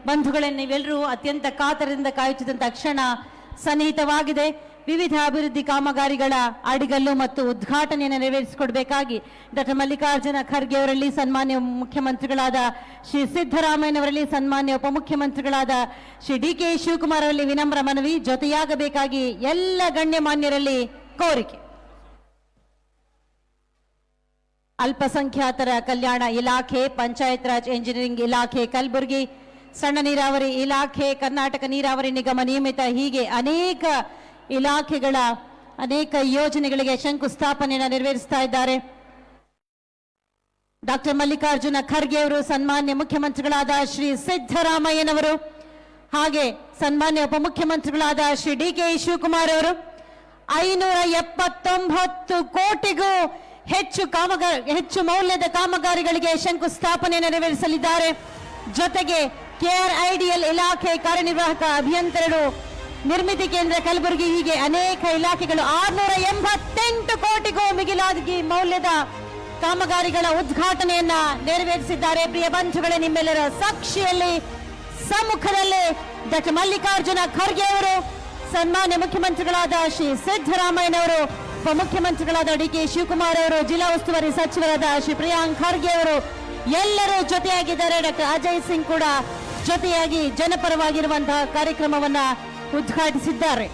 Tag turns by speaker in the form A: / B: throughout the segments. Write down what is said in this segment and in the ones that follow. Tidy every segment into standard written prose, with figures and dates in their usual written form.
A: ಬಂಧುಗಳೇ, ನೀವೆಲ್ಲರೂ ಅತ್ಯಂತ ಕಾತರದಿಂದ ಕಾಯುತ್ತಿದ್ದಂಥ ಕ್ಷಣ ಸನ್ನಿಹಿತವಾಗಿದೆ. ವಿವಿಧ ಅಭಿವೃದ್ಧಿ ಕಾಮಗಾರಿಗಳ ಅಡಿಗಲ್ಲು ಮತ್ತು ಉದ್ಘಾಟನೆಯನ್ನು ನೆರವೇರಿಸಿಕೊಡಬೇಕಾಗಿ ಡಾಕ್ಟರ್ ಮಲ್ಲಿಕಾರ್ಜುನ ಖರ್ಗೆ ಅವರಲ್ಲಿ, ಸನ್ಮಾನ್ಯ ಮುಖ್ಯಮಂತ್ರಿಗಳಾದ ಶ್ರೀ ಸಿದ್ದರಾಮಯ್ಯನವರಲ್ಲಿ, ಸನ್ಮಾನ್ಯ ಉಪಮುಖ್ಯಮಂತ್ರಿಗಳಾದ ಶ್ರೀ ಡಿ.ಕೆ. ಶಿವಕುಮಾರ್ ಅವರಲ್ಲಿ ವಿನಮ್ರ ಮನವಿ. ಜೊತೆಯಾಗಬೇಕಾಗಿ ಎಲ್ಲ ಗಣ್ಯಮಾನ್ಯರಲ್ಲಿ ಕೋರಿಕೆ. ಅಲ್ಪಸಂಖ್ಯಾತರ ಕಲ್ಯಾಣ ಇಲಾಖೆ, ಪಂಚಾಯತ್ ರಾಜ್ ಇಂಜಿನಿಯರಿಂಗ್ ಇಲಾಖೆ ಕಲಬುರಗಿ, ಸಣ್ಣ ನೀರಾವರಿ ಇಲಾಖೆ, ಕರ್ನಾಟಕ ನೀರಾವರಿ ನಿಗಮ ನಿಯಮಿತ, ಹೀಗೆ ಅನೇಕ ಇಲಾಖೆಗಳ ಅನೇಕ ಯೋಜನೆಗಳಿಗೆ ಶಂಕುಸ್ಥಾಪನೆಯನ್ನು ನೆರವೇರಿಸ್ತಾ ಇದ್ದಾರೆ. ಡಾಕ್ಟರ್ ಮಲ್ಲಿಕಾರ್ಜುನ ಖರ್ಗೆ ಅವರು, ಸನ್ಮಾನ್ಯ ಮುಖ್ಯಮಂತ್ರಿಗಳಾದ ಶ್ರೀ ಸಿದ್ದರಾಮಯ್ಯನವರು, ಹಾಗೆ ಸನ್ಮಾನ್ಯ ಉಪಮುಖ್ಯಮಂತ್ರಿಗಳಾದ ಶ್ರೀ ಡಿ.ಕೆ. ಶಿವಕುಮಾರ್ ಅವರು 579 ಕೋಟಿಗೂ ಹೆಚ್ಚು ಮೌಲ್ಯದ ಕಾಮಗಾರಿಗಳಿಗೆ ಶಂಕುಸ್ಥಾಪನೆ ನೆರವೇರಿಸಲಿದ್ದಾರೆ. ಜೊತೆಗೆ KRIDL ಇಲಾಖೆ ಕಾರ್ಯನಿರ್ವಾಹಕ ಅಭಿಯಂತರರು, ನಿರ್ಮಿತಿ ಕೇಂದ್ರ ಕಲಬುರಗಿ, ಹೀಗೆ ಅನೇಕ ಇಲಾಖೆಗಳು 688 ಕೋಟಿಗೂ ಮಿಗಿಲಾಗಿ ಮೌಲ್ಯದ ಕಾಮಗಾರಿಗಳ ಉದ್ಘಾಟನೆಯನ್ನ ನೆರವೇರಿಸಿದ್ದಾರೆ. ಪ್ರಿಯ ಬಂಧುಗಳೇ, ನಿಮ್ಮೆಲ್ಲರ ಸಾಕ್ಷಿಯಲ್ಲಿ ಸಮ್ಮುಖದಲ್ಲಿ ಡಾಕ್ಟರ್ ಮಲ್ಲಿಕಾರ್ಜುನ ಖರ್ಗೆ ಅವರು, ಸನ್ಮಾನ್ಯ ಮುಖ್ಯಮಂತ್ರಿಗಳಾದ ಶ್ರೀ ಸಿದ್ದರಾಮಯ್ಯನವರು, ಉಪಮುಖ್ಯಮಂತ್ರಿಗಳಾದ ಡಿ.ಕೆ. ಶಿವಕುಮಾರ್ ಅವರು, ಜಿಲ್ಲಾ ಉಸ್ತುವಾರಿ ಸಚಿವರಾದ ಶ್ರೀ ಪ್ರಿಯಾಂಕ್ ಖರ್ಗೆ ಅವರು ಎಲ್ಲರೂ ಜೊತೆಯಾಗಿದ್ದಾರೆ. ಡಾಕ್ಟರ್ ಅಜಯ್ ಸಿಂಗ್ ಕೂಡ ಜೊತೆಯಾಗಿ ಜನಪರವಾಗಿರುವಂತಹ ಕಾರ್ಯಕ್ರಮವನ್ನ ಉದ್ಘಾಟಿಸಿದ್ದಾರೆ.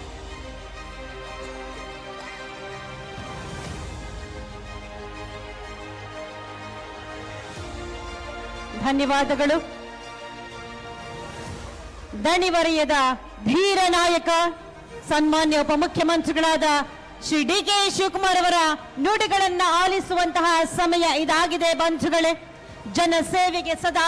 A: ಧನ್ಯವಾದಗಳು. ದಣಿವರಿಯದ ಧೀರ ನಾಯಕ, ಸನ್ಮಾನ್ಯ ಉಪಮುಖ್ಯಮಂತ್ರಿಗಳಾದ ಶ್ರೀ ಡಿ.ಕೆ. ಶಿವಕುಮಾರ್ ಅವರ ನುಡಿಗಳನ್ನ ಆಲಿಸುವಂತಹ ಸಮಯ ಇದಾಗಿದೆ. ಬಂಧುಗಳೇ, ಜನಸೇವೆಗೆ ಸದಾ